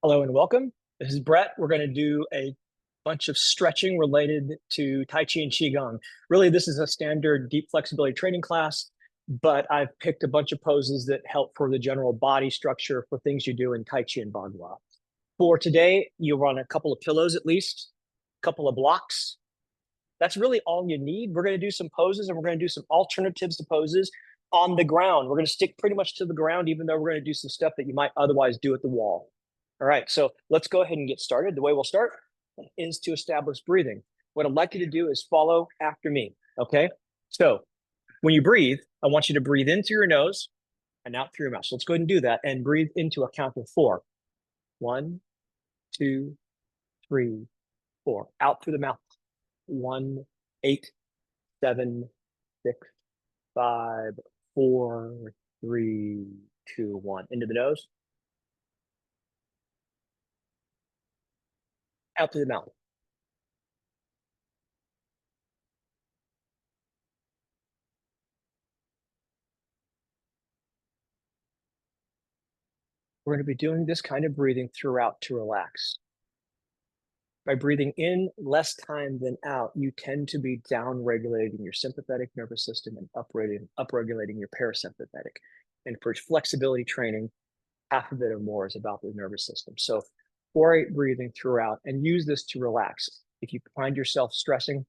Hello and welcome. This is Brett. We're going to do a bunch of stretching related to Tai Chi and Qigong. Really, this is a standard deep flexibility training class, but I've picked a bunch of poses that help for the general body structure for things you do in Tai Chi and Bagua. For today, you'll run a couple of pillows at least, a couple of blocks. That's really all you need. We're going to do some poses and we're going to do some alternatives to poses on the ground. We're going to stick pretty much to the ground, even though we're going to do some stuff that you might otherwise do at the wall. All right, so let's go ahead and get started. The way we'll start is to establish breathing. What I'd like you to do is follow after me, okay? So when you breathe, I want you to breathe in through your nose and out through your mouth. So let's go ahead and do that and breathe into a count of 4. 1, 2, 3, 4. Out through the mouth. 1, 8, 7, 6, 5, 4, 3, 2, 1. Into the nose. Out through the mouth. We're going to be doing this kind of breathing throughout to relax. By breathing in less time than out, you tend to be down-regulating your sympathetic nervous system and upregulating your parasympathetic. And for flexibility training, half of it or more is about the nervous system. So 4-8 breathing throughout and use this to relax. If you find yourself stressing,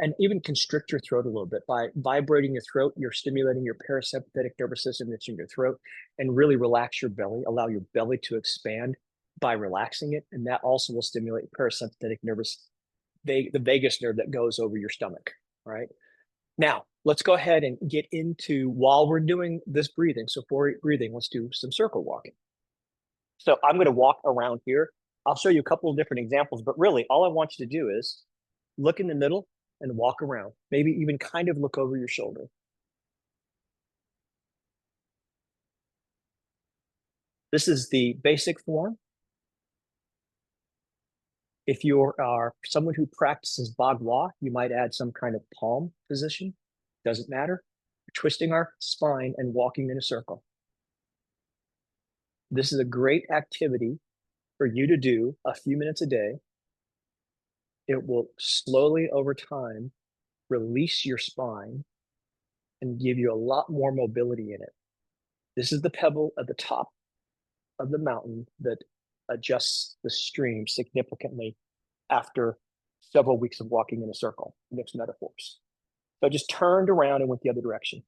and even constrict your throat a little bit. By vibrating your throat, you're stimulating your parasympathetic nervous system that's in your throat, and really relax your belly. Allow your belly to expand by relaxing it, and that also will stimulate parasympathetic the vagus nerve that goes over your stomach. All right. Now, let's go ahead and get into, while we're doing this breathing, so 4-8 breathing, let's do some circle walking. So I'm going to walk around here. I'll show you a couple of different examples, but really all I want you to do is look in the middle and walk around. Maybe even kind of look over your shoulder. This is the basic form. If you are someone who practices Bagua, you might add some kind of palm position. Doesn't matter. We're twisting our spine and walking in a circle. This is a great activity for you to do a few minutes a day. It will slowly over time release your spine and give you a lot more mobility in it. This is the pebble at the top of the mountain that adjusts the stream significantly after several weeks of walking in a circle, mixed metaphors. So I just turned around and went the other direction.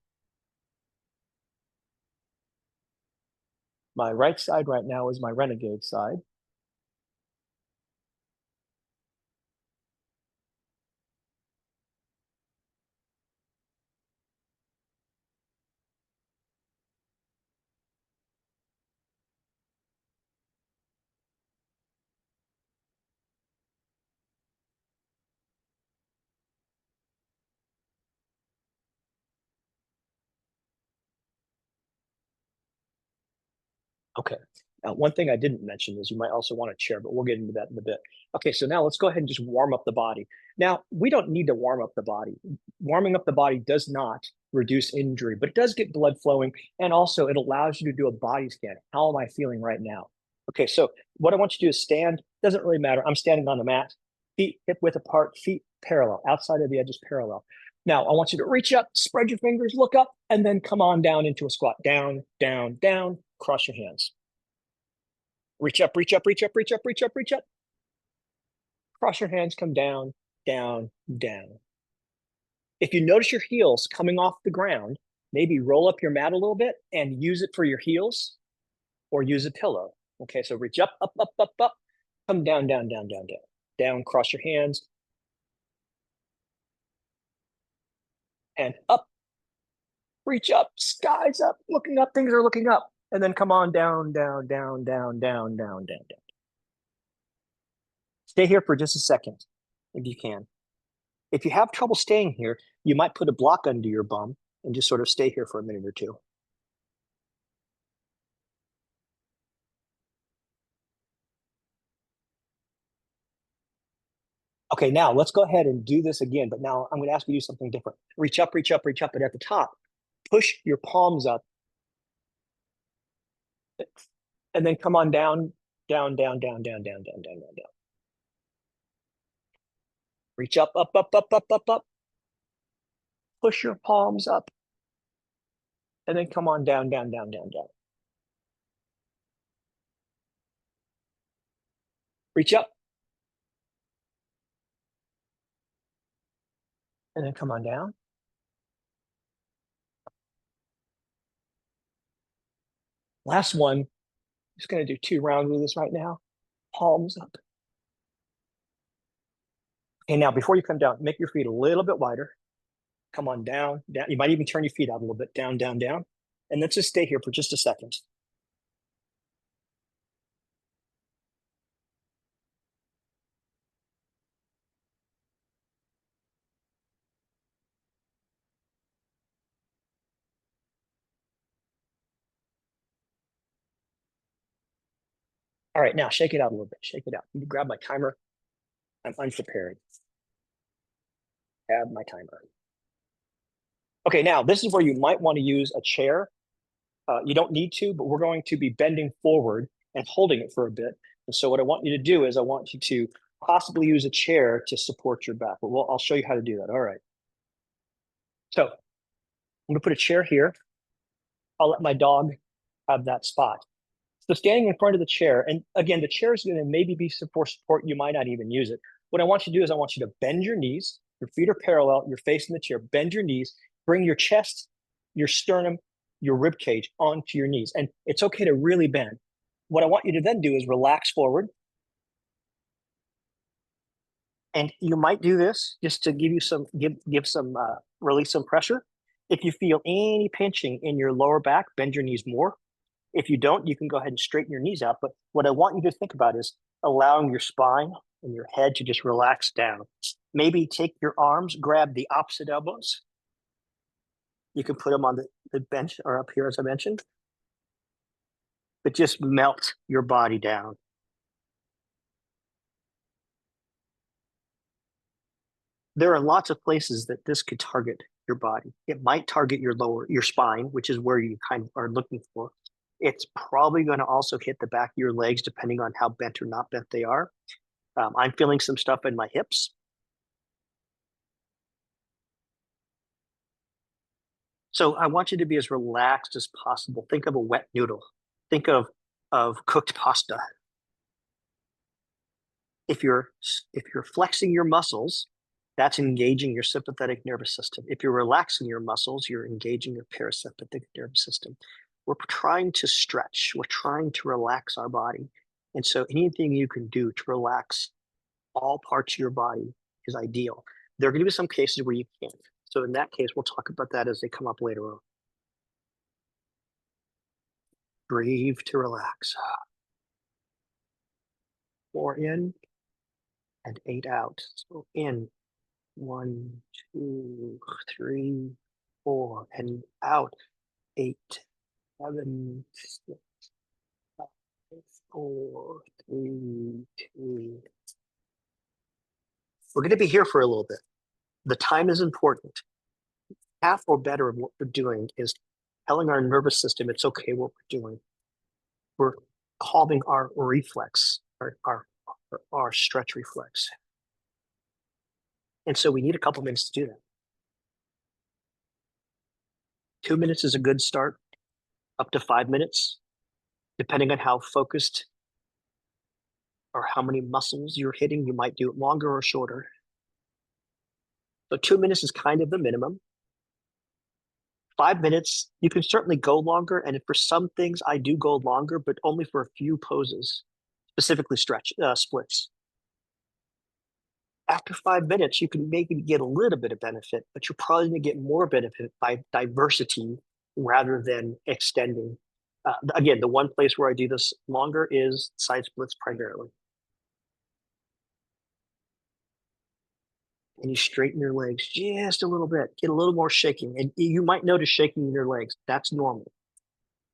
My right side right now is my renegade side. Okay. Now, one thing I didn't mention is you might also want a chair, but we'll get into that in a bit. Okay, so now let's go ahead and just warm up the body. Now, we don't need to warm up the body. Warming up the body does not reduce injury, but it does get blood flowing, and also it allows you to do a body scan. How am I feeling right now? Okay, so what I want you to do is stand. Doesn't really matter. I'm standing on the mat, feet hip width apart, feet parallel, outside of the edges parallel. Now, I want you to reach up, spread your fingers, look up, and then come on down into a squat. Down, down, down, cross your hands. Reach up, reach up, reach up, reach up, reach up, reach up. Cross your hands, come down, down, down. If you notice your heels coming off the ground, maybe roll up your mat a little bit and use it for your heels or use a pillow. Okay, so reach up, up, up, up, up, come down, down, down, down, down. Down, cross your hands. And up, reach up, skies up, looking up, things are looking up. And then come on down, down, down, down, down, down, down, down. Stay here for just a second, if you can. If you have trouble staying here, you might put a block under your bum and just sort of stay here for a minute or two. Okay, now let's go ahead and do this again, but now I'm going to ask you to do something different. Reach up, reach up, reach up, but at the top, push your palms up. And then come on down, down, down, down, down, down, down, down, down, down. Reach up, up, up, up, up, up, up. Push your palms up. And then come on down, down, down, down, down. Reach up. And then come on down. Last one. Just going to do 2 rounds of this right now. Palms up. Okay, now before you come down, make your feet a little bit wider. Come on down, down. You might even turn your feet out a little bit, down, down, down. And let's just stay here for just a second. All right, now shake it out a little bit. Shake it out. You grab my timer. I'm unprepared. Grab my timer. Okay, now this is where you might want to use a chair. You don't need to, but we're going to be bending forward and holding it for a bit. And so what I want you to do is I want you to possibly use a chair to support your back. But I'll show you how to do that. All right. So I'm going to put a chair here. I'll let my dog have that spot. So standing in front of the chair, and again, the chair is going to maybe be for support. You might not even use it. What I want you to do is I want you to bend your knees. Your feet are parallel. You're facing the chair. Bend your knees. Bring your chest, your sternum, your rib cage onto your knees. And it's okay to really bend. What I want you to then do is relax forward. And you might do this just to give you some, release some pressure. If you feel any pinching in your lower back, bend your knees more. If you don't, you can go ahead and straighten your knees out. But what I want you to think about is allowing your spine and your head to just relax down. Maybe take your arms, grab the opposite elbows. You can put them on the bench or up here, as I mentioned. But just melt your body down. There are lots of places that this could target your body. It might target your spine, which is where you kind of are looking for. It's probably going to also hit the back of your legs, depending on how bent or not bent they are. I'm feeling some stuff in my hips. So I want you to be as relaxed as possible. Think of a wet noodle. Think of cooked pasta. If you're flexing your muscles, that's engaging your sympathetic nervous system. If you're relaxing your muscles, you're engaging your parasympathetic nervous system. We're trying to stretch. We're trying to relax our body. And so anything you can do to relax all parts of your body is ideal. There are going to be some cases where you can't. So in that case, we'll talk about that as they come up later on. Breathe to relax. 4 in and 8 out. So in, 1, 2, 3, 4, and out, 8, 7, 6, 5, 4, 3, 2. We're going to be here for a little bit. The time is important. Half or better of what we're doing is telling our nervous system it's okay what we're doing. We're calming our reflex, our stretch reflex. And so we need a couple minutes to do that. 2 minutes is a good start, up to 5 minutes, depending on how focused or how many muscles you're hitting. You might do it longer or shorter. So 2 minutes is kind of the minimum. 5 minutes, you can certainly go longer. And for some things, I do go longer, but only for a few poses, specifically splits. After 5 minutes, you can maybe get a little bit of benefit, but you're probably going to get more benefit by diversity rather than extending. Again, the one place where I do this longer is side splits primarily. And you straighten your legs just a little bit, get a little more shaking. And you might notice shaking in your legs. That's normal.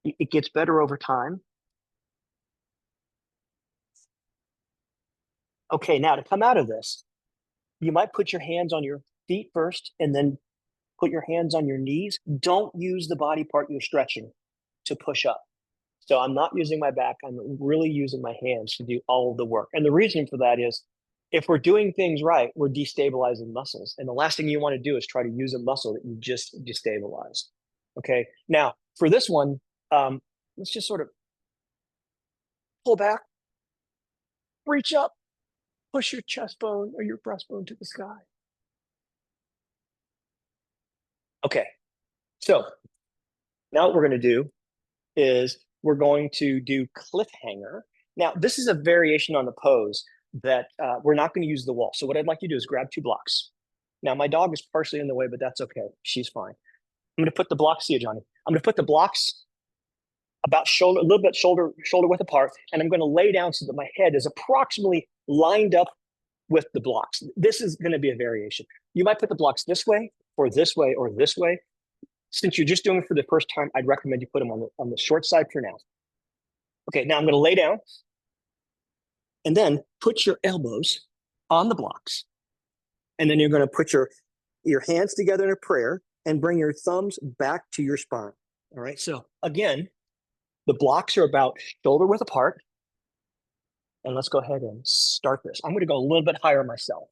It gets better over time. Okay, now to come out of this, you might put your hands on your feet first and then put your hands on your knees. Don't use the body part you're stretching to push up. So I'm not using my back. I'm really using my hands to do all of the work. And the reason for that is if we're doing things right, we're destabilizing muscles. And the last thing you want to do is try to use a muscle that you just destabilized. Okay. Now, for this one, let's just sort of pull back, reach up, push your chest bone or your breastbone to the sky. Okay. So now what we're going to do is we're going to do cliffhanger. Now, this is a variation on the pose that we're not going to use the wall. So what I'd like you to do is grab 2 blocks. Now, my dog is partially in the way, but that's okay. She's fine. I'm going to put the blocks, see you, Johnny. I'm going to put the blocks about shoulder, a little bit shoulder width apart, and I'm going to lay down so that my head is approximately lined up with the blocks. This is going to be a variation. You might put the blocks this way or this way or this way. Since you're just doing it for the first time, I'd recommend you put them on the short side for now. Okay, now I'm going to lay down and then put your elbows on the blocks. And then you're going to put your hands together in a prayer and bring your thumbs back to your spine. All right, so again, the blocks are about shoulder width apart. And let's go ahead and start this. I'm going to go a little bit higher myself.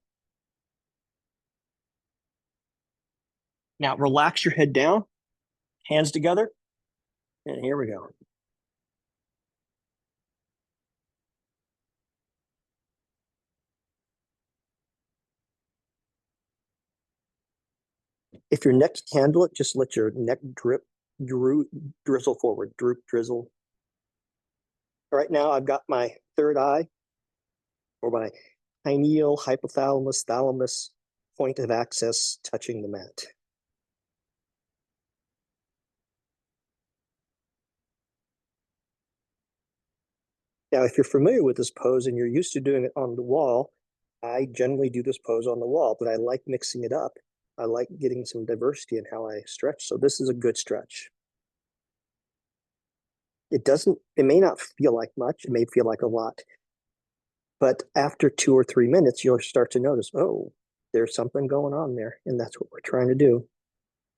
Now relax your head down, hands together, and here we go. If your neck can handle it, just let your neck drizzle forward, droop, drizzle. All right, now I've got my third eye, or my pineal, hypothalamus, thalamus point of access touching the mat. Now, if you're familiar with this pose and you're used to doing it on the wall, I generally do this pose on the wall, but I like mixing it up. I like getting some diversity in how I stretch. So this is a good stretch. It may not feel like much. It may feel like a lot. But after 2 or 3 minutes, you'll start to notice, oh, there's something going on there. And that's what we're trying to do.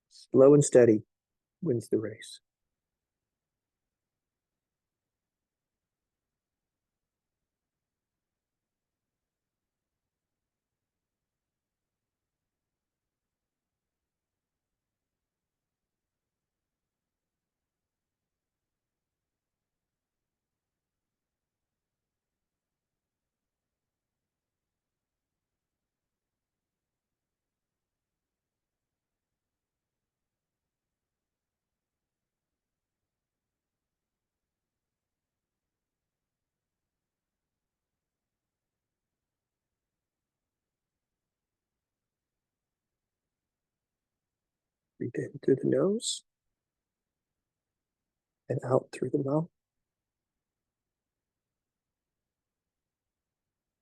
Slow and steady wins the race. Breathe in through the nose and out through the mouth.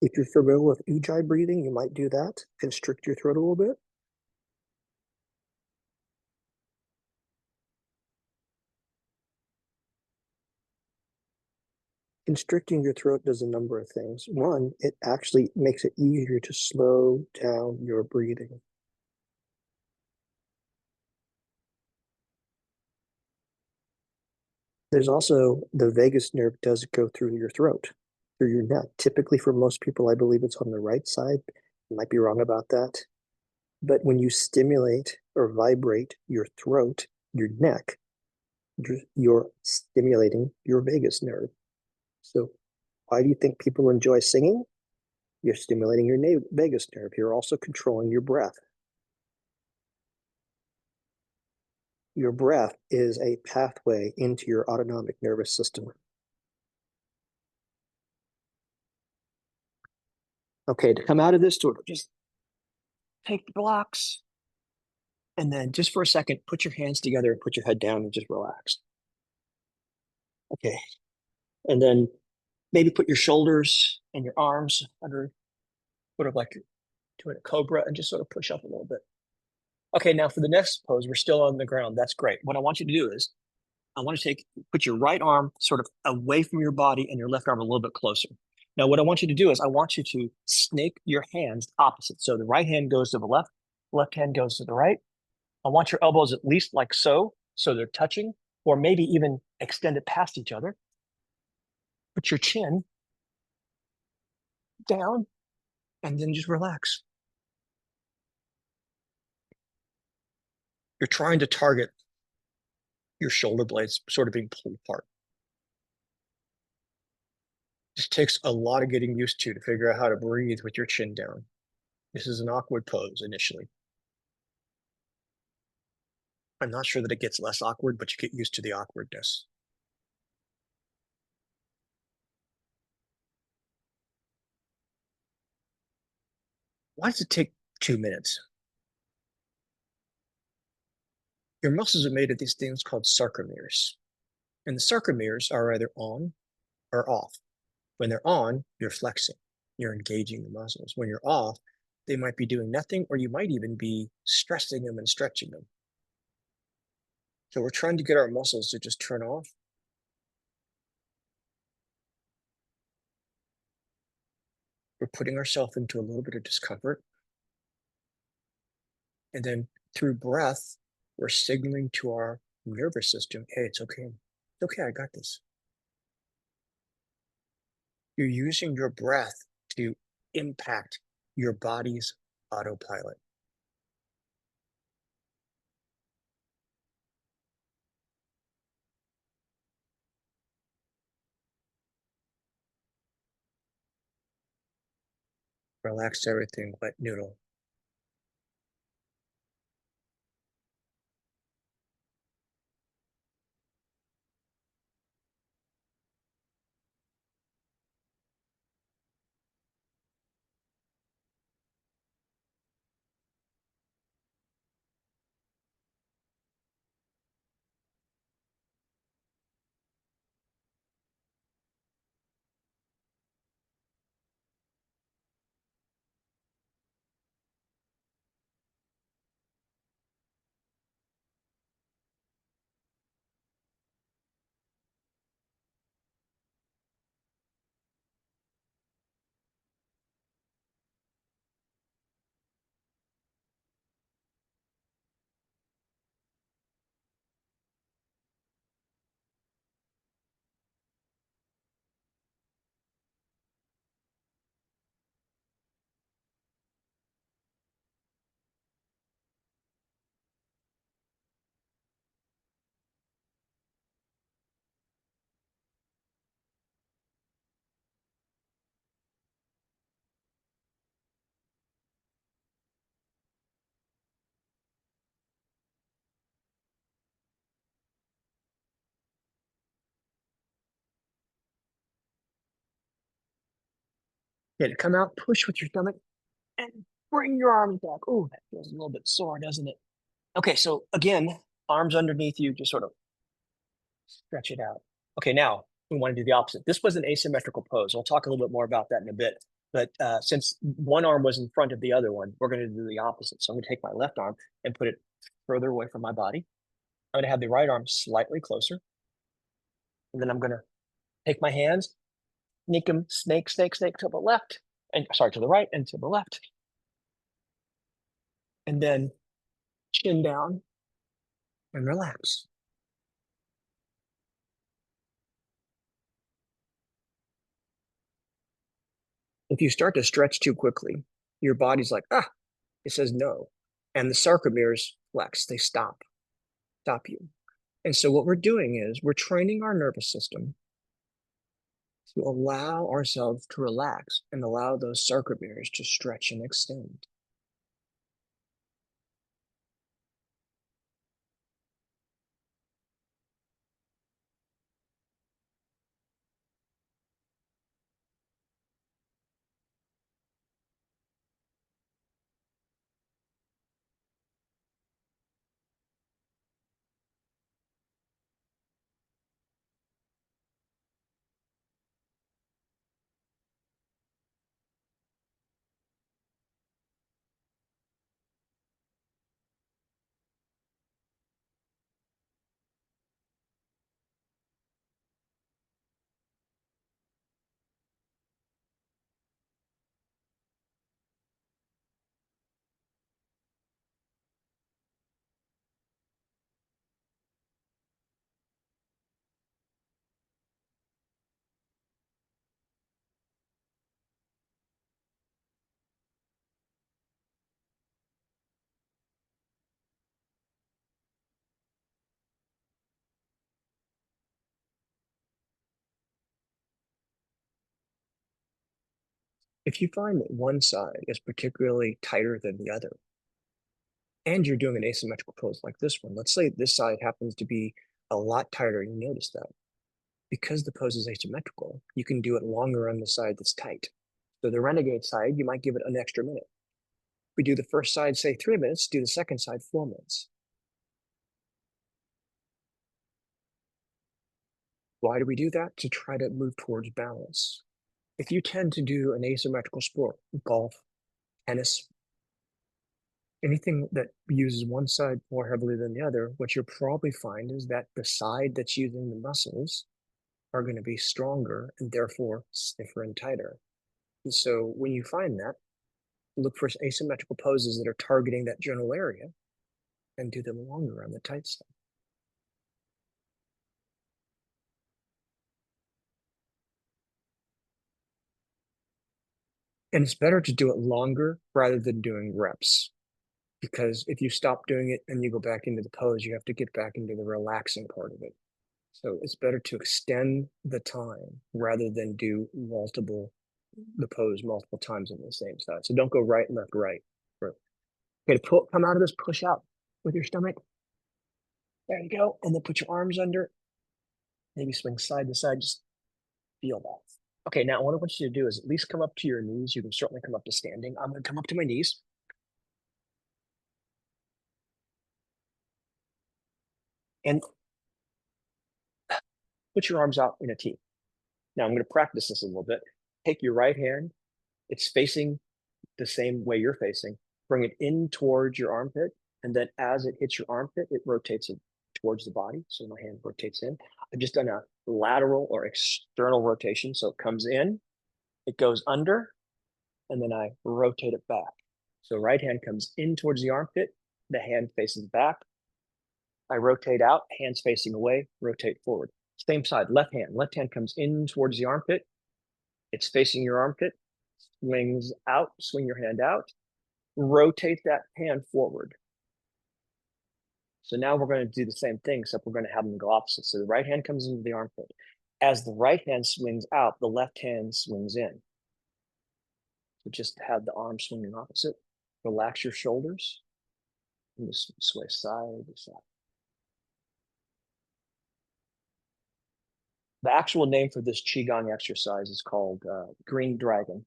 If you're familiar with ujjayi breathing, you might do that. Constrict your throat a little bit. Constricting your throat does a number of things. One, it actually makes it easier to slow down your breathing. There's also the vagus nerve does go through your throat, through your neck. Typically for most people, I believe it's on the right side. I might be wrong about that. But when you stimulate or vibrate your throat, your neck, you're stimulating your vagus nerve. So why do you think people enjoy singing? You're stimulating your vagus nerve. You're also controlling your breath. Your breath is a pathway into your autonomic nervous system. Okay, to come out of this, sort of just take the blocks and then just for a second, put your hands together and put your head down and just relax. Okay, and then maybe put your shoulders and your arms under, sort of like doing a cobra, and just sort of push up a little bit. Okay, now for the next pose, we're still on the ground. That's great. What I want you to do is I want to put your right arm sort of away from your body and your left arm a little bit closer. Now, what I want you to do is I want you to snake your hands opposite. So the right hand goes to the left hand goes to the right. I want your elbows at least like so they're touching, or maybe even extended past each other. Put your chin down and then just relax. You're trying to target your shoulder blades sort of being pulled apart. This takes a lot of getting used to figure out how to breathe with your chin down. This is an awkward pose initially. I'm not sure that it gets less awkward, but you get used to the awkwardness. Why does it take 2 minutes? Your muscles are made of these things called sarcomeres. And the sarcomeres are either on or off. When they're on, you're flexing, you're engaging the muscles. When you're off, they might be doing nothing, or you might even be stressing them and stretching them. So we're trying to get our muscles to just turn off. We're putting ourselves into a little bit of discomfort. And then through breath, we're signaling to our nervous system, hey, it's okay. It's okay, I got this. You're using your breath to impact your body's autopilot. Relax everything, wet noodle. Yeah, to come out, push with your stomach, and bring your arms back. Oh, that feels a little bit sore, doesn't it? Okay, so again, arms underneath you, just sort of stretch it out. Okay, now we want to do the opposite. This was an asymmetrical pose. I'll talk a little bit more about that in a bit. But since one arm was in front of the other one, we're going to do the opposite. So I'm going to take my left arm and put it further away from my body. I'm going to have the right arm slightly closer. And then I'm going to take my hands, sneak them, snake to the left, and sorry, to the right and to the left. And then chin down and relax. If you start to stretch too quickly, your body's like, it says no. And the sarcomeres flex, they stop you. And so what we're doing is we're training our nervous system to allow ourselves to relax and allow those sarcomeres to stretch and extend. If you find that one side is particularly tighter than the other, and you're doing an asymmetrical pose like this one, let's say this side happens to be a lot tighter, and you notice that. Because the pose is asymmetrical, you can do it longer on the side that's tight. So the renegade side, you might give it an extra minute. We do the first side, say 3 minutes, do the second side 4 minutes. Why do we do that? To try to move towards balance. If you tend to do an asymmetrical sport, golf, tennis, anything that uses one side more heavily than the other, what you'll probably find is that the side that's using the muscles are going to be stronger and therefore stiffer and tighter. And so when you find that, look for asymmetrical poses that are targeting that general area and do them longer on the tight side. And it's better to do it longer rather than doing reps. Because if you stop doing it and you go back into the pose, you have to get back into the relaxing part of it. So it's better to extend the time rather than do the pose multiple times on the same side. So don't go right, left, right. Okay, to come out of this, push out with your stomach. There you go. And then put your arms under. Maybe swing side to side. Just feel that. Okay, now what I want you to do is at least come up to your knees. You can certainly come up to standing. I'm going to come up to my knees. And put your arms out in a T. Now I'm going to practice this a little bit. Take your right hand. It's facing the same way you're facing. Bring it in towards your armpit. And then as it hits your armpit, it rotates it towards the body. So my hand rotates in. I've just done a lateral or external rotation. So it comes in, it goes under, and then I rotate it back. So right hand comes in towards the armpit, the hand faces back. I rotate out, hands facing away, rotate forward. Same side, left hand comes in towards the armpit. It's facing your armpit, swings out, swing your hand out, rotate that hand forward. So now we're going to do the same thing, except we're going to have them go opposite. So the right hand comes into the armpit. As the right hand swings out, the left hand swings in. So just have the arm swinging opposite. Relax your shoulders. And just sway side to side. The actual name for this Qigong exercise is called Green Dragon.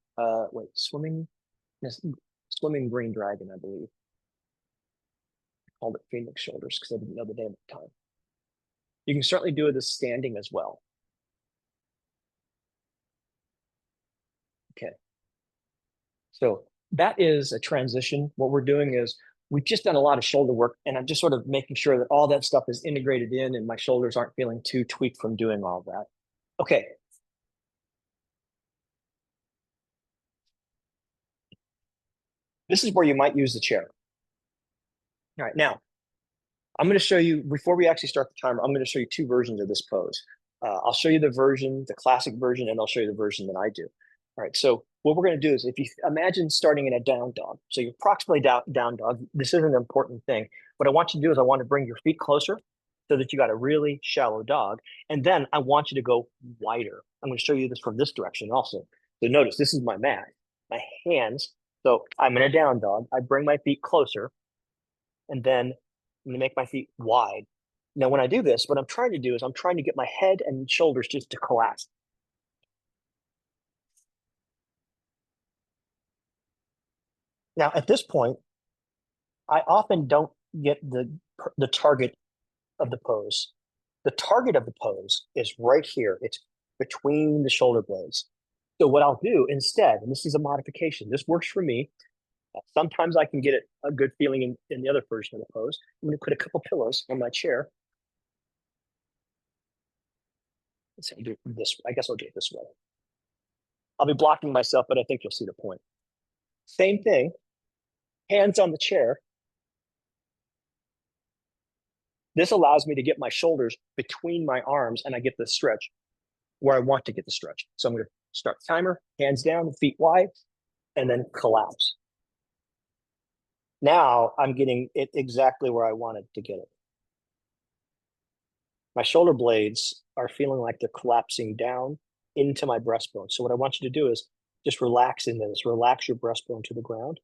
Swimming Green Dragon, I believe. I called it Phoenix Shoulders because I didn't know the name at the time. You can certainly do it as standing as well. Okay. So that is a transition. What we're doing is we've just done a lot of shoulder work, and I'm just sort of making sure that all that stuff is integrated in and my shoulders aren't feeling too tweaked from doing all that. Okay. This is where you might use the chair. All right, now I'm going to show you, before we actually start the timer, I'm going to show you two versions of this pose. I'll show you the classic version, and I'll show you the version that I do. All right, so what we're going to do is if you imagine starting in a down dog. So you're approximately down dog. This is an important thing. What I want you to do is I want to bring your feet closer so that you got a really shallow dog. And then I want you to go wider. I'm going to show you this from this direction also. So notice this is my mat, my hands. So I'm in a down dog. I bring my feet closer, and then I'm going to make my feet wide. Now, when I do this, what I'm trying to do is I'm trying to get my head and shoulders just to collapse. Now, at this point, I often don't get the target of the pose. The target of the pose is right here. It's between the shoulder blades. So what I'll do instead, and this is a modification, this works for me. Sometimes I can get a good feeling in the other version of the pose. I'm going to put a couple pillows on my chair. Let's see, I'll do it this way. I guess I'll do it this way. I'll be blocking myself, but I think you'll see the point. Same thing, hands on the chair. This allows me to get my shoulders between my arms, and I get the stretch where I want to get the stretch. So I'm going to start the timer, hands down, feet wide, and then collapse. Now I'm getting it exactly where I wanted to get it. My shoulder blades are feeling like they're collapsing down into my breastbone. So what I want you to do is Just relax into this. Relax your breastbone to the ground.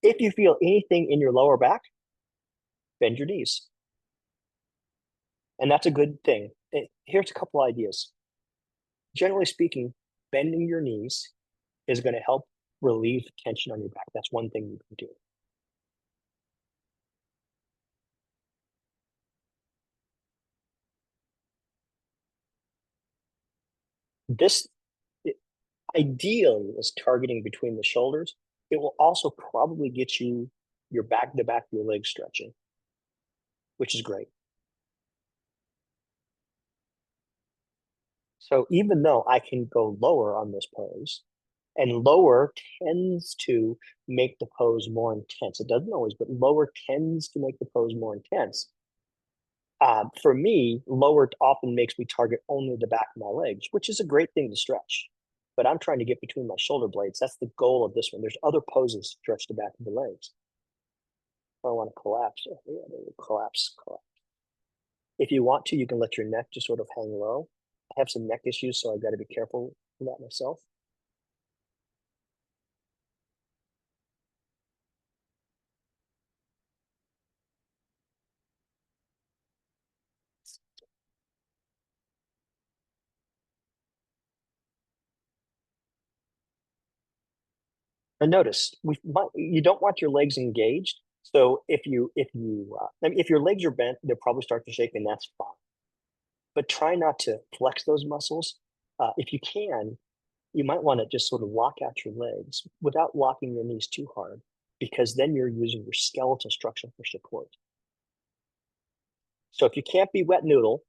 If you feel anything in your lower back, bend your knees. And that's a good thing. Here's a couple ideas. Generally speaking, bending your knees is going to help relieve tension on your back. That's one thing you can do. This ideally is targeting between the shoulders. It will also probably get you your back to back of your legs stretching, which is great. So even though I can go lower on this pose, and lower tends to make the pose more intense. It doesn't always, but lower tends to make the pose more intense. For me, lower often makes me target only the back of my legs, which is a great thing to stretch. But I'm trying to get between my shoulder blades. That's the goal of this one. There's other poses to stretch the back of the legs. I want to collapse. Oh, yeah, collapse. If you want to, you can let your neck just sort of hang low. I have some neck issues, so I've got to be careful with that myself. And notice, you don't want your legs engaged. So if your legs are bent, they'll probably start to shake, and that's fine. But try not to flex those muscles. If you can, you might want to just sort of lock out your legs without locking your knees too hard, because then you're using your skeletal structure for support. So if you can't be wet noodle,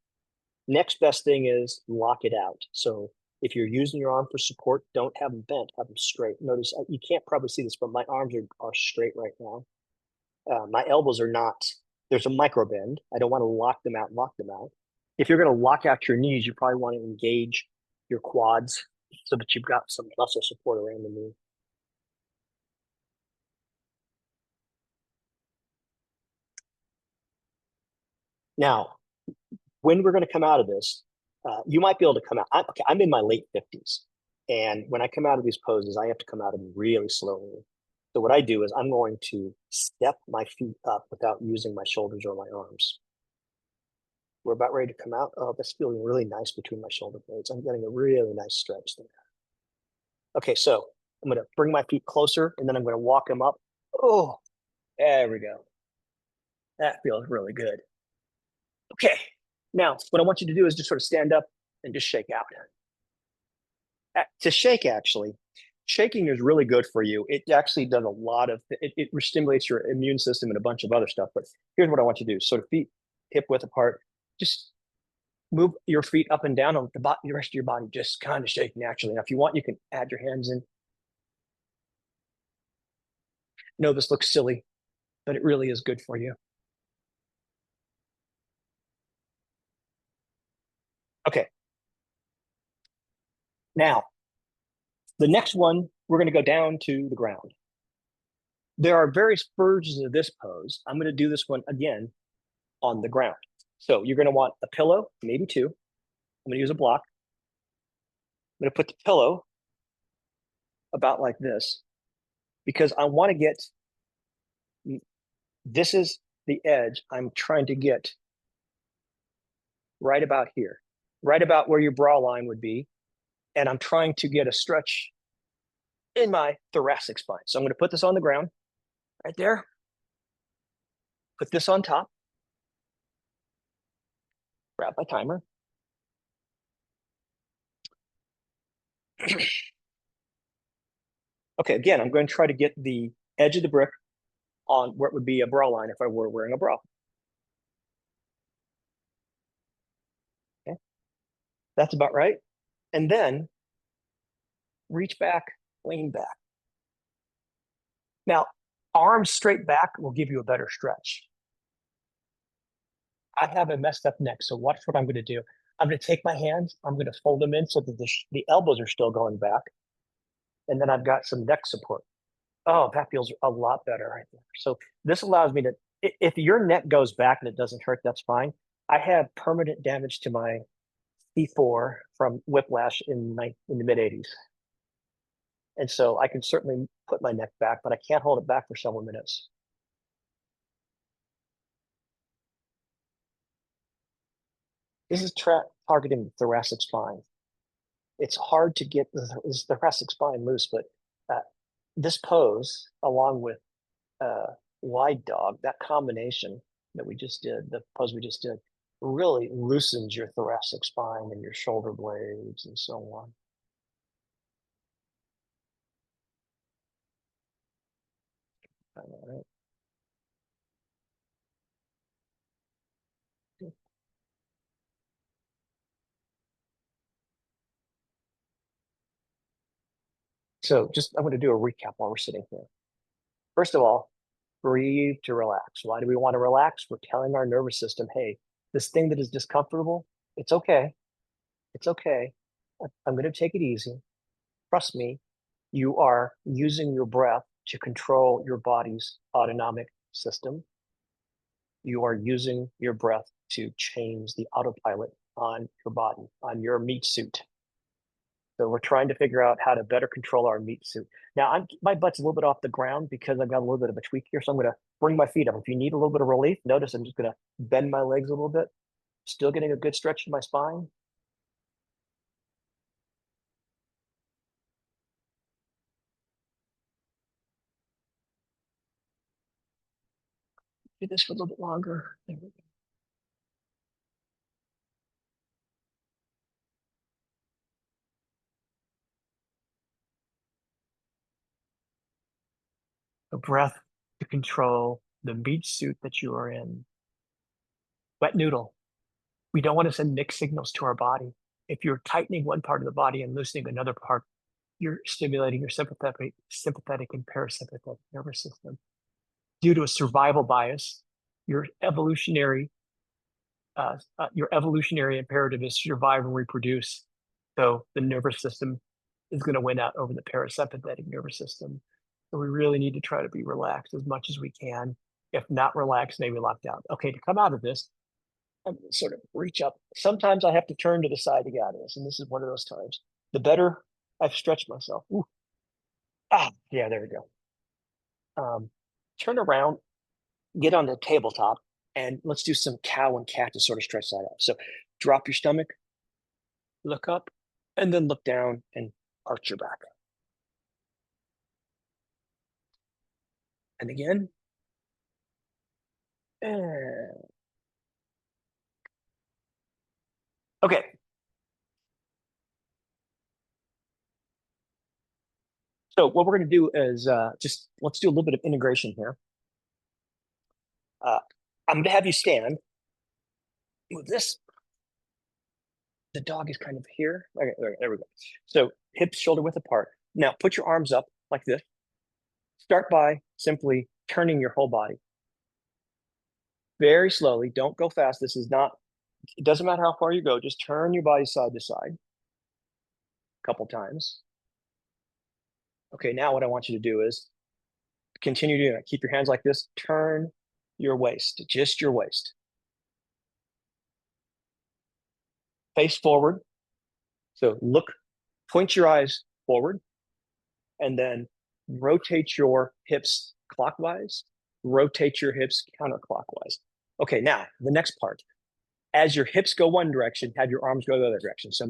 next best thing is lock it out. So if you're using your arm for support, don't have them bent, have them straight. Notice you can't probably see this, but my arms are straight right now. My elbows are not. There's a micro bend. I don't want to lock them out. If you're going to lock out your knees, you probably want to engage your quads so that you've got some muscle support around the knee. Now, when we're going to come out of this, you might be able to come out. I'm in my late 50s. And when I come out of these poses, I have to come out of them really slowly. So what I do is I'm going to step my feet up without using my shoulders or my arms. We're about ready to come out. Oh, that's feeling really nice between my shoulder blades. I'm getting a really nice stretch there. Okay, so I'm going to bring my feet closer, and then I'm going to walk them up. Oh, there we go. That feels really good. Okay, now what I want you to do is just sort of stand up and just shake out. To shake, actually, shaking is really good for you. It actually does a lot of, it stimulates your immune system and a bunch of other stuff. But here's what I want you to do. Sort of feet hip width apart. Just move your feet up and down on the rest of your body. Just kind of shake naturally. Now, if you want, you can add your hands in. No, this looks silly, but it really is good for you. Okay. Now, the next one, we're going to go down to the ground. There are various versions of this pose. I'm going to do this one again on the ground. So you're going to want a pillow, maybe two. I'm going to use a block. I'm going to put the pillow about like this because I want to get, this is the edge I'm trying to get right about here, right about where your bra line would be. And I'm trying to get a stretch in my thoracic spine. So I'm going to put this on the ground right there. Put this on top. Grab my timer. Okay, again, I'm going to try to get the edge of the brick on where it would be a bra line if I were wearing a bra. Okay, that's about right. And then reach back, lean back. Now, arms straight back will give you a better stretch. I have a messed up neck, so watch what I'm going to do. I'm going to take my hands, I'm going to fold them in so that the elbows are still going back. And then I've got some neck support. Oh, that feels a lot better right there. So this allows me to, if your neck goes back and it doesn't hurt, that's fine. I have permanent damage to my C4 from whiplash in the mid 80s. And so I can certainly put my neck back, but I can't hold it back for several minutes. This is targeting the thoracic spine. It's hard to get the thoracic spine loose, but this pose, along with wide dog, that combination that we just did, the pose we just did, really loosens your thoracic spine and your shoulder blades and so on. All right. So I'm going to do a recap while we're sitting here. First of all, breathe to relax. Why do we want to relax? We're telling our nervous system, hey, this thing that is discomfortable, it's okay. It's okay. I'm going to take it easy. Trust me, you are using your breath to control your body's autonomic system. You are using your breath to change the autopilot on your body, on your meat suit. So we're trying to figure out how to better control our meat suit. Now, my butt's a little bit off the ground because I've got a little bit of a tweak here. So I'm going to bring my feet up. If you need a little bit of relief, notice I'm just going to bend my legs a little bit. Still getting a good stretch in my spine. Do this for a little bit longer. There we go. A breath to control the meat suit that you are in. Wet noodle. We don't want to send mixed signals to our body. If you're tightening one part of the body and loosening another part, you're stimulating your sympathetic and parasympathetic nervous system. Due to a survival bias, your evolutionary imperative is to survive and reproduce. So the nervous system is going to win out over the parasympathetic nervous system. So we really need to try to be relaxed as much as we can. If not relaxed, maybe locked out. Okay, to come out of this, I'm going to sort of reach up. Sometimes I have to turn to the side to get out of this, and this is one of those times. The better I've stretched myself. Ooh. Yeah, there we go. Turn around, get on the tabletop, and let's do some cow and cat to sort of stretch that out. So drop your stomach, look up, and then look down and arch your back. And again. And... Okay. So what we're going to do is let's do a little bit of integration here. I'm going to have you stand. With this, the dog is kind of here. Okay, there we go. So hips shoulder width apart. Now put your arms up like this. Start by simply turning your whole body. Very slowly. Don't go fast. This is not, it doesn't matter how far you go. Just turn your body side to side a couple times. Okay, now what I want you to do is continue doing it. Keep your hands like this. Turn your waist, just your waist. Face forward. So point your eyes forward, and then rotate your hips clockwise, rotate your hips counterclockwise. Okay, now the next part. As your hips go one direction, have your arms go the other direction. So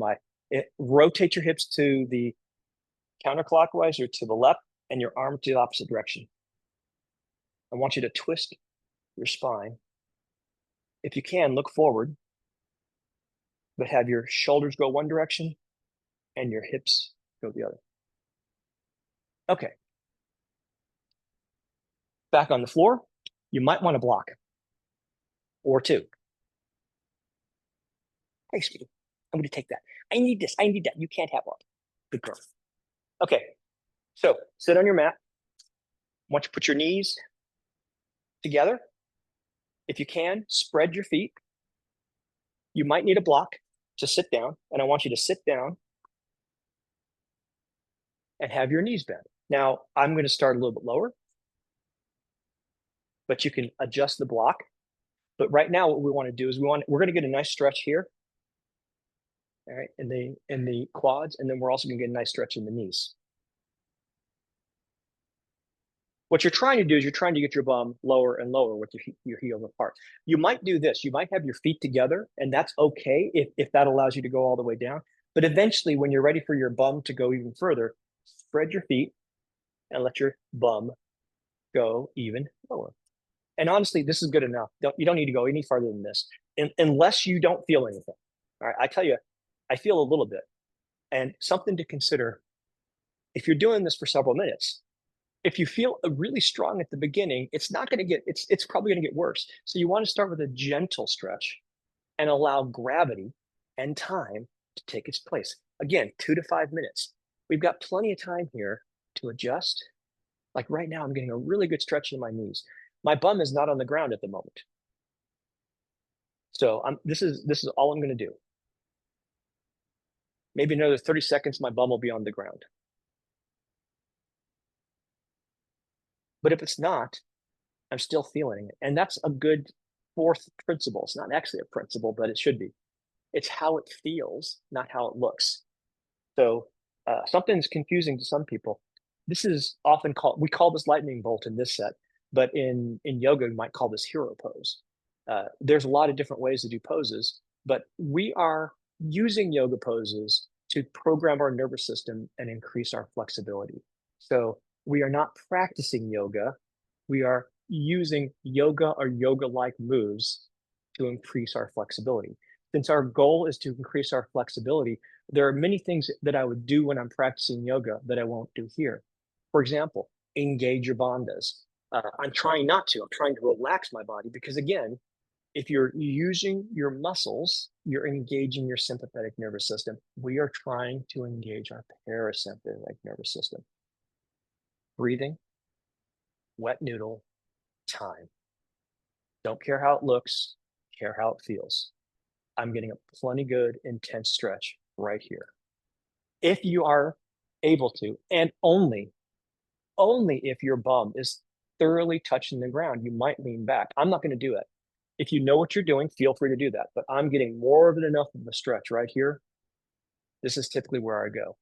rotate your hips to the counterclockwise or to the left, and your arm to the opposite direction. I want you to twist your spine. If you can, look forward, but have your shoulders go one direction and your hips go the other. Okay. Back on the floor, you might want to block or two. Hey, sweetie, I'm going to take that. I need this. I need that. You can't have one. Good girl. Okay. So sit on your mat. I want you to put your knees together. If you can, spread your feet. You might need a block to sit down, and I want you to sit down and have your knees bent. Now, I'm going to start a little bit lower, but you can adjust the block. But right now, what we want to do is we're going to get a nice stretch here, all right, in the quads, and then we're also going to get a nice stretch in the knees. What you're trying to do is you're trying to get your bum lower and lower with your heels apart. You might do this. You might have your feet together, and that's okay if that allows you to go all the way down. But eventually, when you're ready for your bum to go even further, spread your feet and let your bum go even lower. And honestly, this is good enough. You don't need to go any farther than this, unless you don't feel anything. All right, I tell you, I feel a little bit, and something to consider if you're doing this for several minutes. If you feel really strong at the beginning, it's not going to get it's probably going to get worse. So you want to start with a gentle stretch and allow gravity and time to take its place. Again, 2 to 5 minutes. We've got plenty of time here to adjust. Like right now, I'm getting a really good stretch in my knees. My bum is not on the ground at the moment. So this is all I'm going to do. Maybe another 30 seconds, my bum will be on the ground. But if it's not, I'm still feeling it. And that's a good fourth principle. It's not actually a principle, but it should be. It's how it feels, not how it looks. So something's confusing to some people. This is often called, we call this lightning bolt in this set, but in yoga, we might call this hero pose. There's a lot of different ways to do poses, but we are using yoga poses to program our nervous system and increase our flexibility. So we are not practicing yoga. We are using yoga or yoga-like moves to increase our flexibility. Since our goal is to increase our flexibility, there are many things that I would do when I'm practicing yoga that I won't do here. For example, engage your bandhas. I'm trying not to. I'm trying to relax my body because, again, if you're using your muscles, you're engaging your sympathetic nervous system. We are trying to engage our parasympathetic nervous system. Breathing, wet noodle, time. Don't care how it looks, care how it feels. I'm getting a plenty good, intense stretch right here. If you are able to, and only if your bum is thoroughly touching the ground, you might lean back. I'm not going to do it. If you know what you're doing, feel free to do that. But I'm getting more than enough of a stretch right here. This is typically where I go.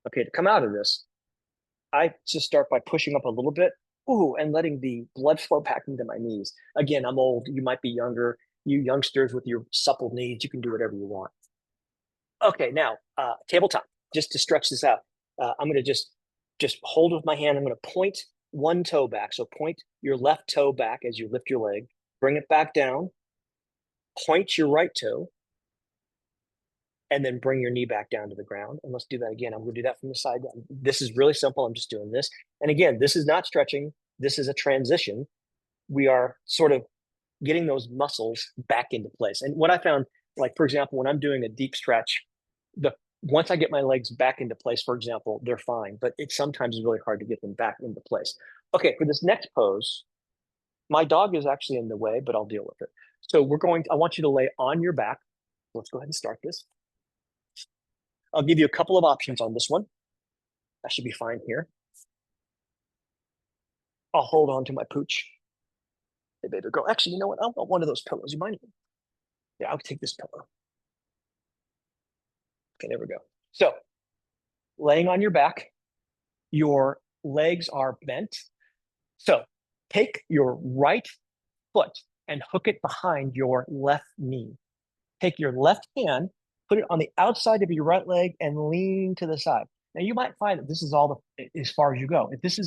Okay, to come out of this, I just start by pushing up a little bit, ooh, and letting the blood flow back into my knees. Again, I'm old. You might be younger. You youngsters with your supple knees, you can do whatever you want. Okay, now tabletop. Just to stretch this out, I'm going to just hold with my hand. I'm going to point one toe back. So point your left toe back as you lift your leg. Bring it back down. Point your right toe, and then bring your knee back down to the ground. And let's do that again. I'm going to do that from the side. This is really simple. I'm just doing this. And again, this is not stretching. This is a transition. We are sort of getting those muscles back into place. And what I found, like, for example, when I'm doing a deep stretch, the once I get my legs back into place, for example, they're fine, but it sometimes is really hard to get them back into place. Okay, for this next pose, my dog is actually in the way, but I'll deal with it. So I want you to lay on your back. Let's go ahead and start this. I'll give you a couple of options on this one. That should be fine here. I'll hold on to my pooch. Hey, baby girl. Actually, you know what? I want one of those pillows. You mind? Yeah, I'll take this pillow. Okay, there we go. So, laying on your back, your legs are bent. So, take your right foot and hook it behind your left knee. Take your left hand, put it on the outside of your right leg, and lean to the side. Now, you might find that this is all as far as you go. If this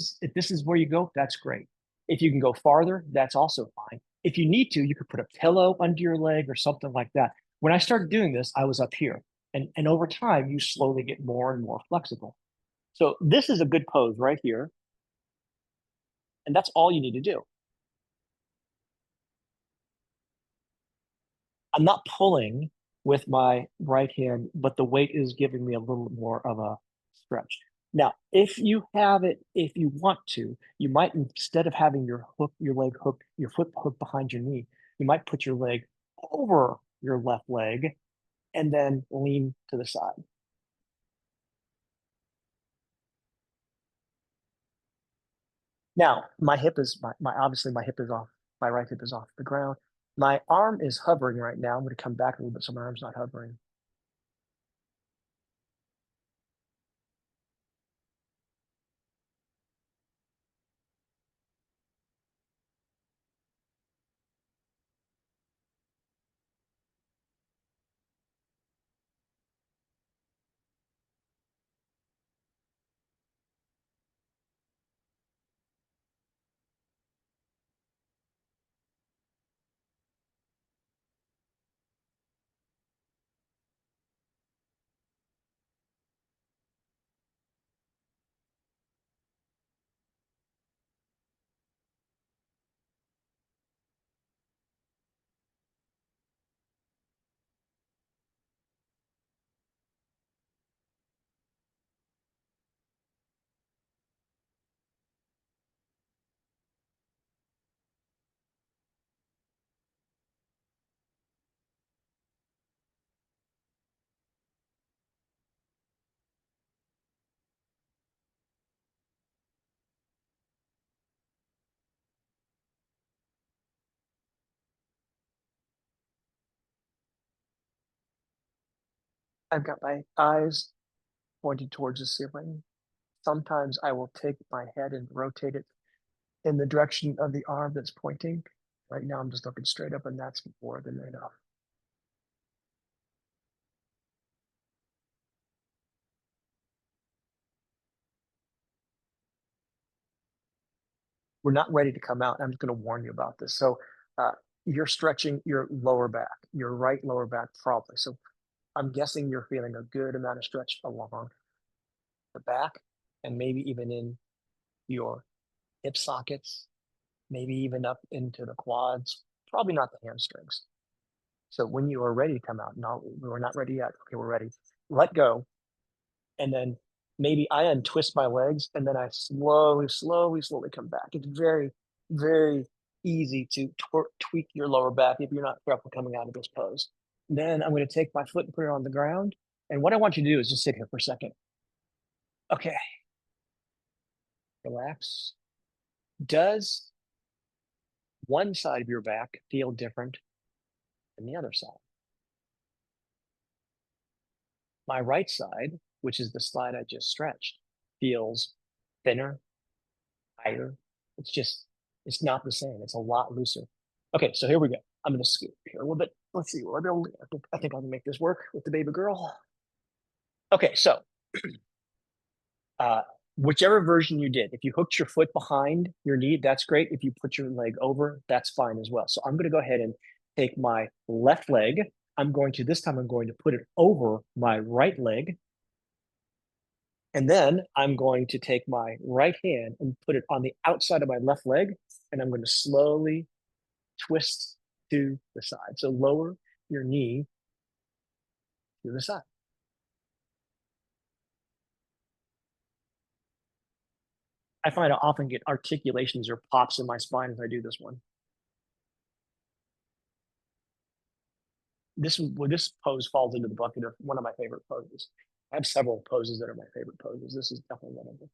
is where you go, that's great. If you can go farther, that's also fine. If you need to, you could put a pillow under your leg or something like that. When I started doing this, I was up here. And over time, you slowly get more and more flexible. So this is a good pose right here. And that's all you need to do. I'm not pulling with my right hand, but the weight is giving me a little more of a stretch. Now, if you have it, if you want to, you might, instead of having your leg hooked, your foot hooked behind your knee, you might put your leg over your left leg and then lean to the side. Now, my obviously my hip is off, my right hip is off the ground. My arm is hovering right now. I'm going to come back a little bit so my arm's not hovering. I've got my eyes pointed towards the ceiling. Sometimes I will take my head and rotate it in the direction of the arm that's pointing. Right now, I'm just looking straight up, and that's more than enough. We're not ready to come out. I'm just going to warn you about this. So, uh, you're stretching your lower back, your right lower back, probably. So, I'm guessing you're feeling a good amount of stretch along the back and maybe even in your hip sockets, maybe even up into the quads, probably not the hamstrings. So when you are ready to come out, no, we're not ready yet. Okay, we're ready. Let go. And then maybe I untwist my legs and then I slowly come back. It's very easy to tweak your lower back if you're not careful coming out of this pose. Then I'm going to take my foot and put it on the ground. And what I want you to do is just sit here for a second. Okay, relax. Does one side of your back feel different than the other side? My right side, which is the side I just stretched, feels thinner, tighter. It's just, it's not the same. It's a lot looser. Okay, so here we go. I'm going to scoot here a little bit. Let's see. I think I can make this work with the baby girl. Okay, so uh, whichever version you did, if you hooked your foot behind your knee, that's great. If you put your leg over, that's fine as well. So I'm going to go ahead and take my left leg. This time I'm going to put it over my right leg. And then I'm going to take my right hand and put it on the outside of my left leg. And I'm going to slowly twist to the side. So lower your knee to the side. I find I often get articulations or pops in my spine as I do this one. This pose falls into the bucket of one of my favorite poses. I have several poses that are my favorite poses. This is definitely one of them.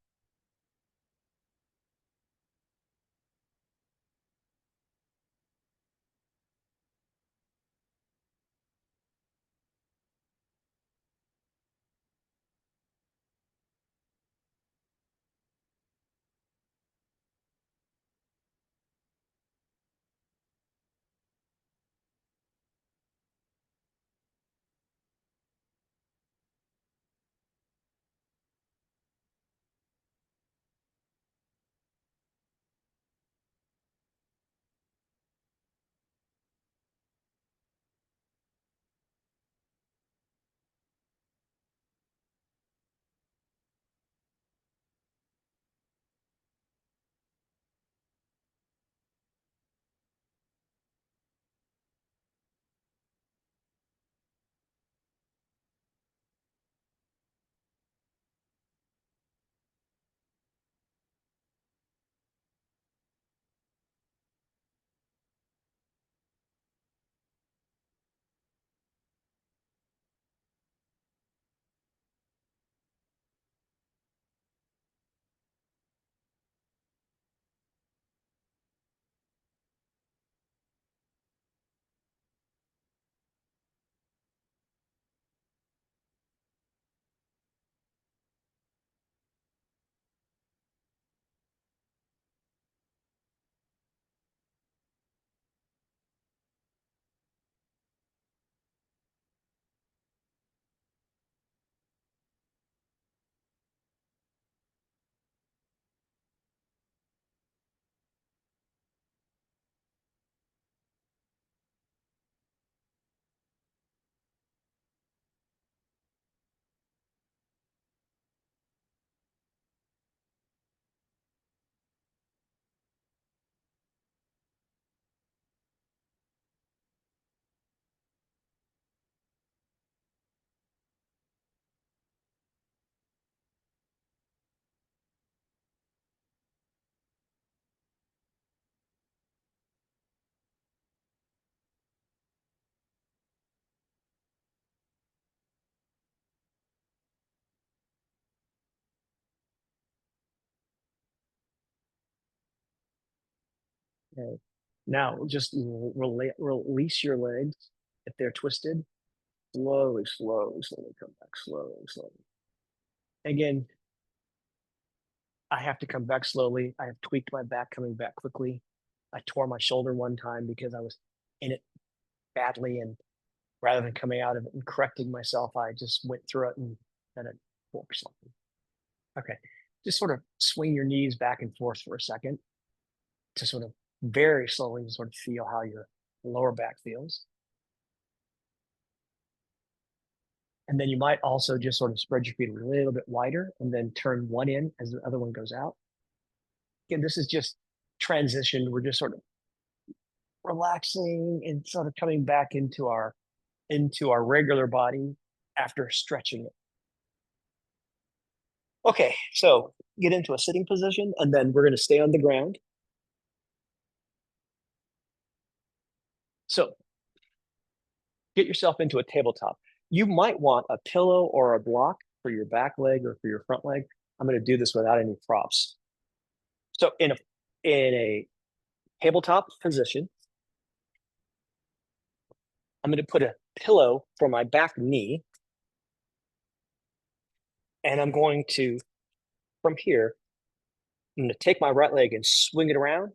Okay. Now just release your legs if they're twisted. Slowly, slowly, slowly come back. Slowly, slowly. Again, I have to come back slowly. I have tweaked my back coming back quickly. I tore my shoulder one time because I was in it badly, and rather than coming out of it and correcting myself, I just went through it and then it tore something. Okay. Just sort of swing your knees back and forth for a second to sort of very slowly sort of feel how your lower back feels. And then you might also just sort of spread your feet a little bit wider and then turn one in as the other one goes out. Again, this is just transition. We're just sort of relaxing and sort of coming back into our regular body after stretching it. Okay, so get into a sitting position and then we're going to stay on the ground. So get yourself into a tabletop. You might want a pillow or a block for your back leg or for your front leg. I'm going to do this without any props. So in a tabletop position, I'm going to put a pillow for my back knee. And I'm going to, from here, I'm going to take my right leg and swing it around,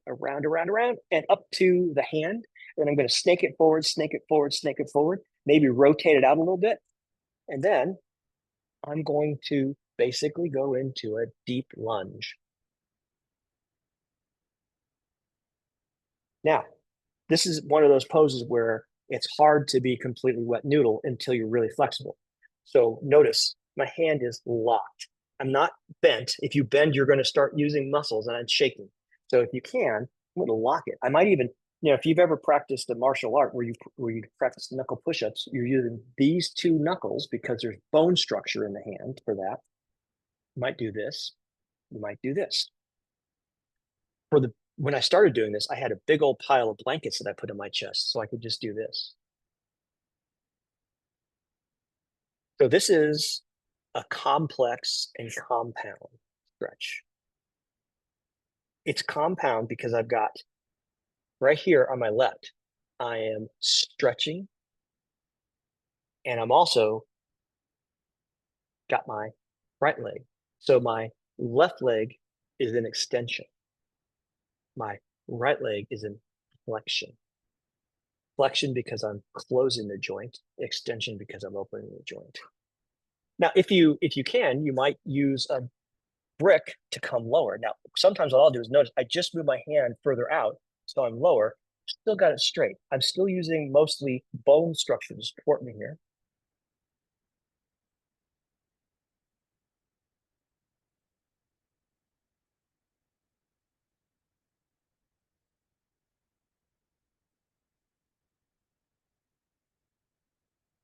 and up to the hand. And I'm going to snake it forward, snake it forward, snake it forward, maybe rotate it out a little bit. And then I'm going to basically go into a deep lunge. Now, this is one of those poses where it's hard to be completely wet noodle until you're really flexible. So notice my hand is locked. I'm not bent. If you bend, you're going to start using muscles and I'm shaking. So if you can, I'm going to lock it. I might even, if you've ever practiced a martial art where you practice knuckle push-ups, you're using these two knuckles because there's bone structure in the hand for that. You might do this. You might do this. When I started doing this, I had a big old pile of blankets that I put in my chest so I could just do this. So this is a complex and compound stretch. It's compound because I've got right here on my left, I am stretching, and I'm also got my right leg. So my left leg is an extension. My right leg is in flexion. Flexion because I'm closing the joint, extension because I'm opening the joint. Now, if you can, you might use a brick to come lower. Now, sometimes what I'll do is notice I just move my hand further out, so I'm lower. Still got it straight. I'm still using mostly bone structure to support me here.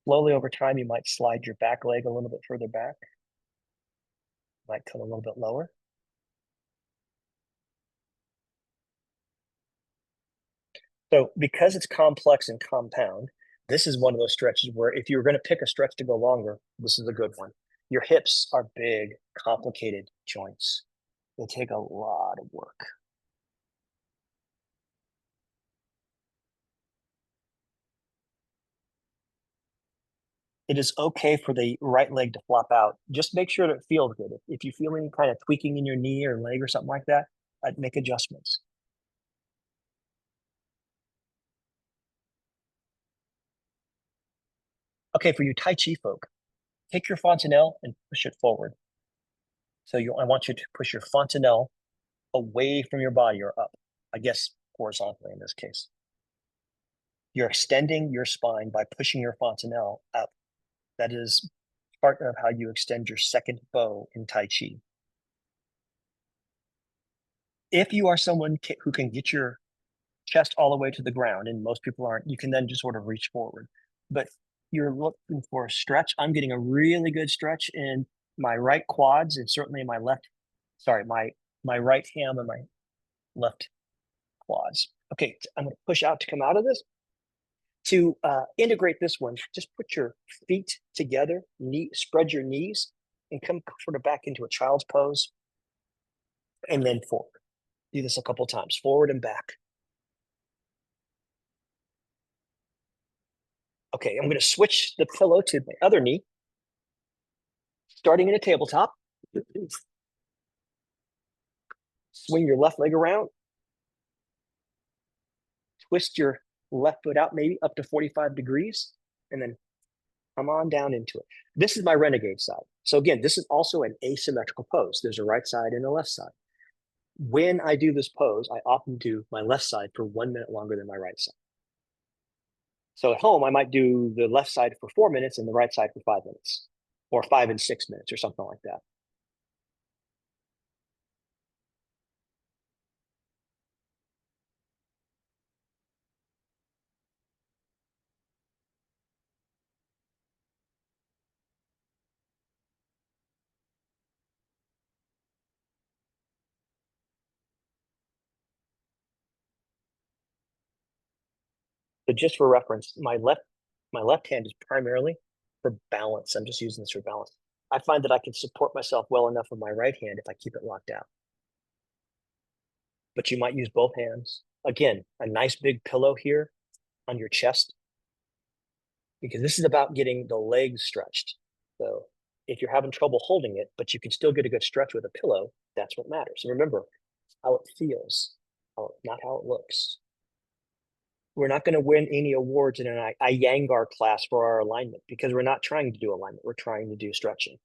Slowly over time, you might slide your back leg a little bit further back. Might come a little bit lower. So because it's complex and compound, this is one of those stretches where if you're going to pick a stretch to go longer, this is a good one. Your hips are big, complicated joints. They take a lot of work. It is okay for the right leg to flop out. Just make sure that it feels good. If you feel any kind of tweaking in your knee or leg or something like that, I'd make adjustments. Okay, for you Tai Chi folk, take your fontanelle and push it forward. So I want you to push your fontanelle away from your body or up, I guess horizontally in this case. You're extending your spine by pushing your fontanelle up. That is part of how you extend your second bow in Tai Chi. If you are someone who can get your chest all the way to the ground, and most people aren't, you can then just sort of reach forward. But you're looking for a stretch. I'm getting a really good stretch in my right quads and certainly my my right ham and my left quads. Okay, I'm going to push out to come out of this. To integrate this one, just put your feet together, spread your knees, and come sort of back into a child's pose, and then forward. Do this a couple times, forward and back. Okay, I'm going to switch the pillow to my other knee, starting in a tabletop. Swing your left leg around, twist your left foot out maybe up to 45 degrees, and then come on down into it. This is my renegade side. So again, this is also an asymmetrical pose. There's a right side and a left side. When I do this pose, I often do my left side for 1 minute longer than my right side. So at home, I might do the left side for 4 minutes and the right side for 5 minutes, or 5 and 6 minutes, or something like that. So just for reference, my left hand is primarily for balance. I'm just using this for balance. I find that I can support myself well enough with my right hand if I keep it locked out. But you might use both hands. Again, a nice big pillow here on your chest, because this is about getting the legs stretched. So if you're having trouble holding it, but you can still get a good stretch with a pillow, that's what matters. And remember how it feels, not how it looks. We're not going to win any awards in an Iyengar class for our alignment, because we're not trying to do alignment. We're trying to do stretching.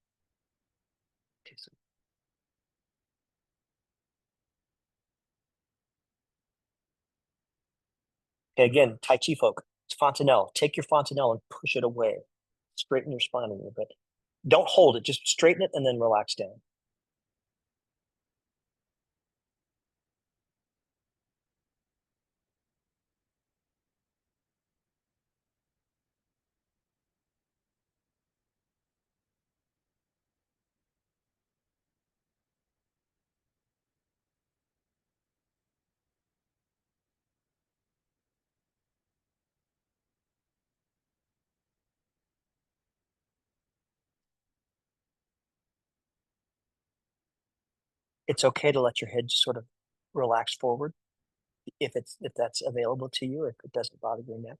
Okay, again, Tai Chi folk, it's fontanelle. Take your fontanelle and push it away. Straighten your spine a little bit. Don't hold it, just straighten it and then relax down. It's okay to let your head just sort of relax forward if that's available to you, if it doesn't bother your neck.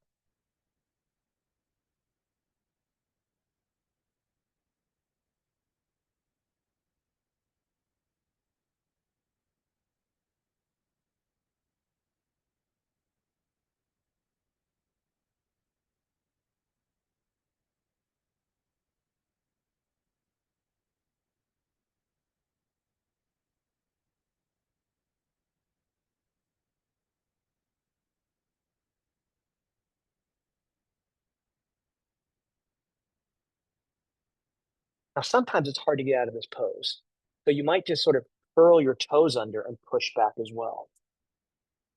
Now, sometimes it's hard to get out of this pose. So you might just sort of curl your toes under and push back as well.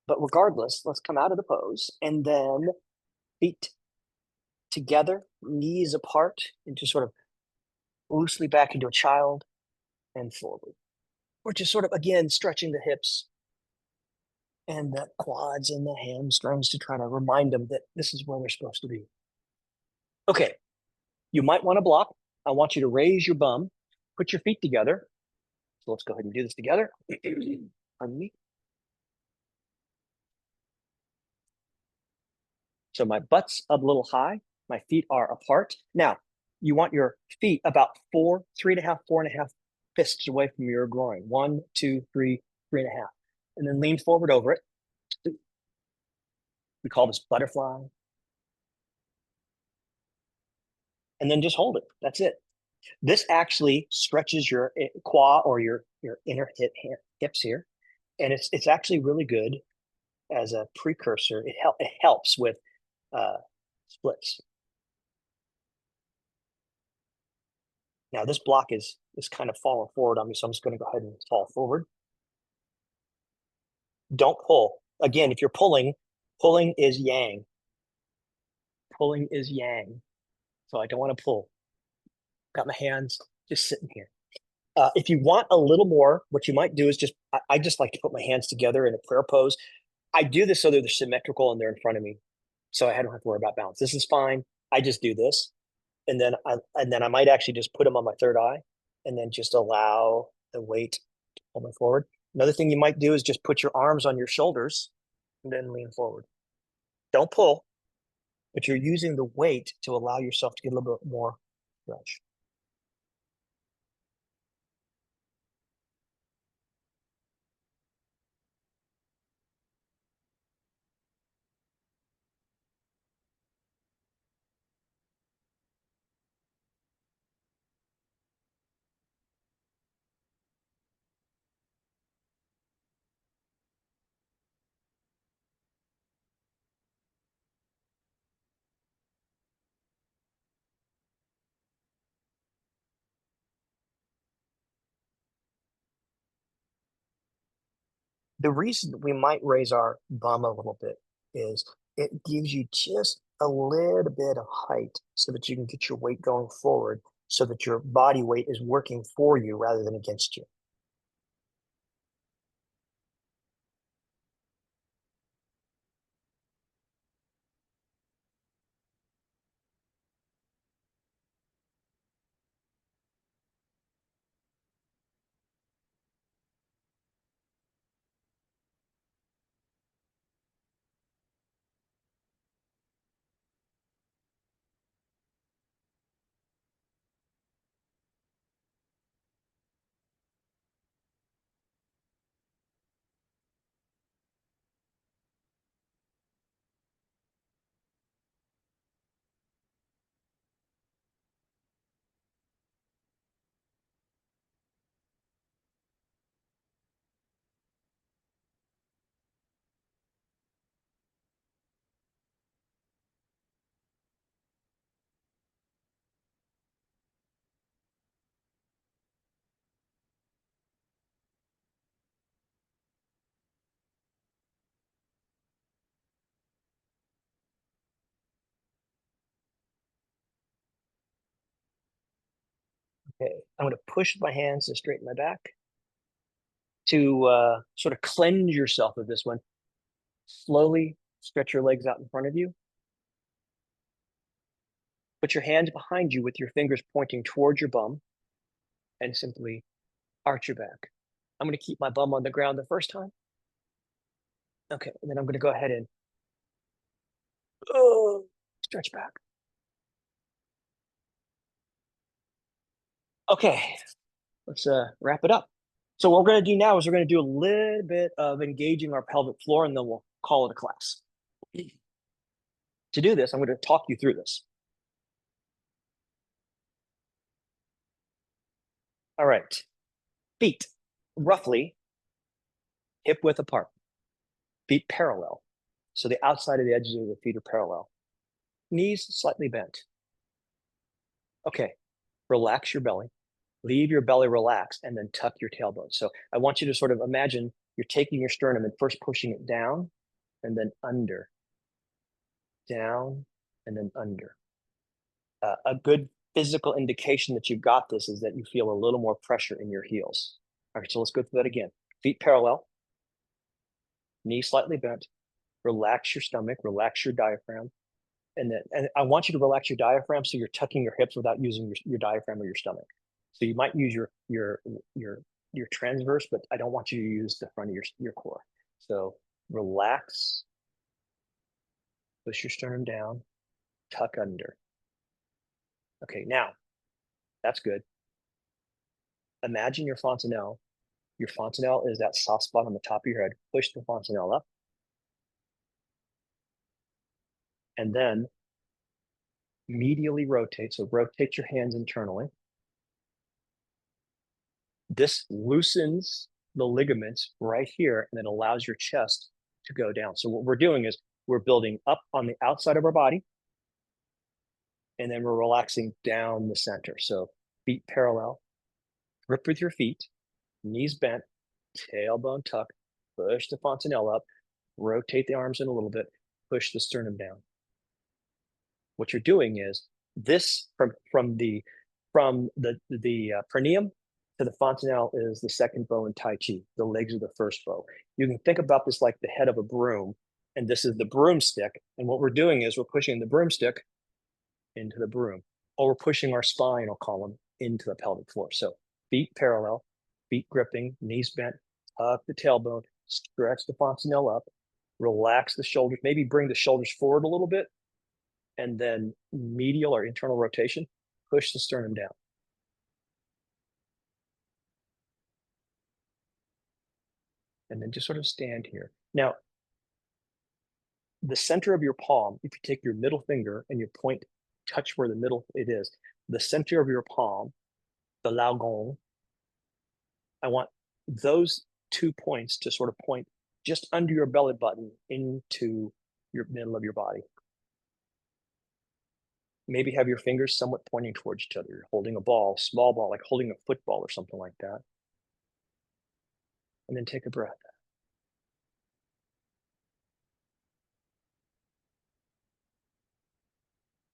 But regardless, let's come out of the pose and then feet together, knees apart, and just sort of loosely back into a child and forward. We're just sort of, again, stretching the hips and the quads and the hamstrings to try to remind them that this is where they're supposed to be. Okay, you might want to block. I want you to raise your bum, put your feet together. So let's go ahead and do this together. Pardon me. So my butt's up a little high. My feet are apart. Now, you want your feet about 3.5, 4.5 fists away from your groin. 1, 2, 3, 3.5. And then lean forward over it. We call this butterfly. And then just hold it. That's it. This actually stretches your quad or your inner hips here. And it's actually really good as a precursor. It helps with splits. Now this block is kind of falling forward on me, so I'm just going to go ahead and fall forward. Don't pull. Again, if you're pulling is yang. Pulling is yang. So I don't want to pull. Got my hands just sitting here. If you want a little more, what you might do is I just like to put my hands together in a prayer pose. I do this so they're symmetrical and they're in front of me. So I don't have to worry about balance. This is fine. I just do this. And then I might actually just put them on my third eye and then just allow the weight to pull me forward. Another thing you might do is just put your arms on your shoulders and then lean forward. Don't pull. but you're using the weight to allow yourself to get a little bit more stretch. The reason we might raise our bum a little bit is it gives you just a little bit of height so that you can get your weight going forward so that your body weight is working for you rather than against you. Okay, I'm going to push my hands to straighten my back. To sort of cleanse yourself of this one, slowly stretch your legs out in front of you. Put your hands behind you with your fingers pointing towards your bum and simply arch your back. I'm going to keep my bum on the ground the first time. Okay, and then I'm going to go ahead and stretch back. Okay, let's wrap it up. So what we're going to do now is we're going to do a little bit of engaging our pelvic floor, and then we'll call it a class. To do this, I'm going to talk you through this. All right, feet roughly hip width apart, feet parallel. So the outside of the edges of the feet are parallel. Knees slightly bent. Okay, relax your belly. Leave your belly relaxed and then tuck your tailbone. So I want you to sort of imagine you're taking your sternum and first pushing it down and then under, down, and then under. A good physical indication that you've got this is that you feel a little more pressure in your heels. All right, so let's go through that again. Feet parallel, knees slightly bent. Relax your stomach, relax your diaphragm. And I want you to relax your diaphragm so you're tucking your hips without using your diaphragm or your stomach. So you might use your transverse, but I don't want you to use the front of your core. So relax, push your sternum down, tuck under. Okay, now that's good. Imagine your fontanelle. Your fontanelle is that soft spot on the top of your head. Push the fontanelle up. And then medially rotate. So rotate your hands internally. This loosens the ligaments right here and it allows your chest to go down. So what we're doing is we're building up on the outside of our body and then we're relaxing down the center. So feet parallel, grip with your feet, knees bent, tailbone tucked, push the fontanelle up, rotate the arms in a little bit, push the sternum down. What you're doing is this from the perineum to the fontanelle is the second bow in Tai Chi. The legs are the first bow. You can think about this like the head of a broom, and this is the broomstick. And what we're doing is we're pushing the broomstick into the broom, or we're pushing our spinal column into the pelvic floor. So feet parallel, feet gripping, knees bent, tuck the tailbone, stretch the fontanelle up, relax the shoulders, maybe bring the shoulders forward a little bit, and then medial or internal rotation, push the sternum down. And then just sort of stand here. Now, the center of your palm, if you take your middle finger and you point, touch where the middle it is, the center of your palm, the lao gong, I want those 2 points to sort of point just under your belly button into your middle of your body. Maybe have your fingers somewhat pointing towards each other. You're holding a ball, small ball, like holding a football or something like that. And then take a breath.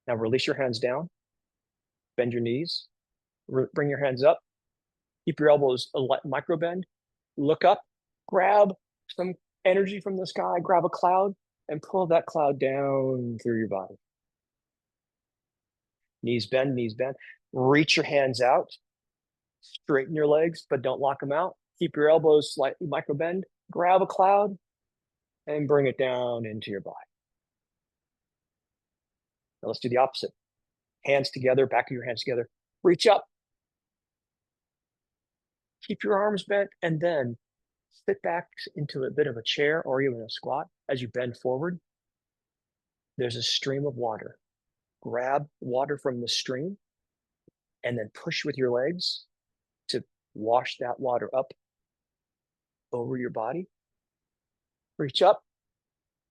Now release your hands down, bend your knees, bring your hands up, keep your elbows a micro bend, look up, grab some energy from the sky, grab a cloud, and pull that cloud down through your body. Knees bend, knees bend. Reach your hands out, straighten your legs, but don't lock them out. Keep your elbows slightly micro bend, grab a cloud, and bring it down into your body. Now let's do the opposite. Hands together, back of your hands together. Reach up. Keep your arms bent, and then sit back into a bit of a chair or even a squat as you bend forward. There's a stream of water. Grab water from the stream and then push with your legs to wash that water up over your body. Reach up,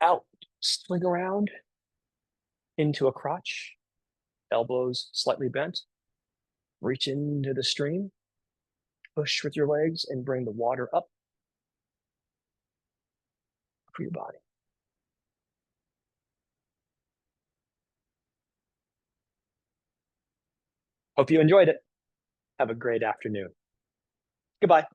out, swing around into a crotch, elbows slightly bent. Reach into the stream, push with your legs and bring the water up for your body. Hope you enjoyed it. Have a great afternoon. Goodbye.